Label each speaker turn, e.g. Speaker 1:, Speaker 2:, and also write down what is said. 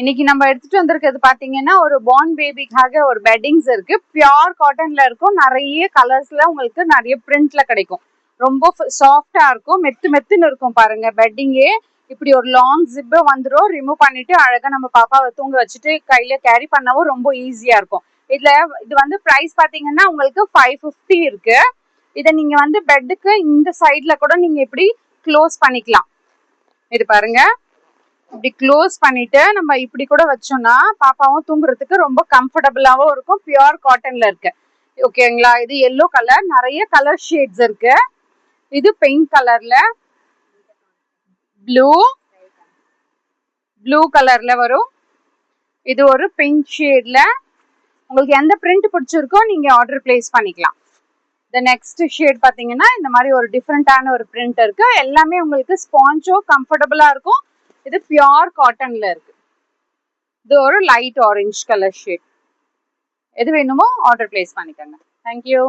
Speaker 1: இன்னைக்கு நம்ம எடுத்துட்டு வந்திருக்கிறது பாத்தீங்கன்னா ஒரு பார்ன் பேபிக்காக ஒரு பெட்டிங்ஸ் இருக்கு. பியூர் காட்டன்ல இருக்கும். நிறைய கலர்ஸ்ல உங்களுக்கு நிறைய பிரிண்ட்ல கிடைக்கும். ரொம்ப சாஃப்டா இருக்கும். மெத்துன்னு இருக்கும் பாருங்க. பெட்டிங்கே இப்படி ஒரு லாங் ஜிப்பு வந்துடும். ரிமூவ் பண்ணிட்டு அழகா நம்ம பாப்பாவை தூங்க வச்சுட்டு கையில கேரி பண்ணவும் ரொம்ப ஈஸியா இருக்கும். இது வந்து பிரைஸ் பாத்தீங்கன்னா உங்களுக்கு 550 இருக்கு. இதை நீங்க வந்து பெட்டுக்கு இந்த சைட்ல கூட நீங்க இப்படி க்ளோஸ் பண்ணிக்கலாம். இது பாருங்க, இப்படி க்ளோஸ் பண்ணிட்டு நம்ம இப்படி கூட வச்சோம்னா பாப்பாவும் தூங்குறதுக்கு ரொம்ப கம்ஃபர்டபுளாவும் இருக்கும். பியூர் காட்டன்ல இருக்கு. ஓகேங்களா? இது எல்லோ கலர், நிறைய கலர் ஷேட்ஸ் இருக்கு. இது பிங்க் கலர்ல, ப்ளூ கலர்ல வரும். இது ஒரு பிங்க் ஷேட்ல. உங்களுக்கு எந்த பிரிண்ட் பிடிச்சிருக்கோ நீங்க ஆர்டர் பிளேஸ் பண்ணிக்கலாம். இந்த நெக்ஸ்ட் ஷேட் பாத்தீங்கன்னா இந்த மாதிரி ஒரு டிஃப்ரெண்டான ஒரு பிரிண்ட் இருக்கு. எல்லாமே உங்களுக்கு ஸ்பாஞ்சோ கம்ஃபர்டபுளா இருக்கும். இது பியூர் காட்டன்ல இருக்கு. இது ஒரு லைட் ஆரஞ்சு கலர் ஷேட். எது வேணுமோ ஆர்டர் பிளேஸ் பண்ணிக்கோங்க. தேங்க்யூ.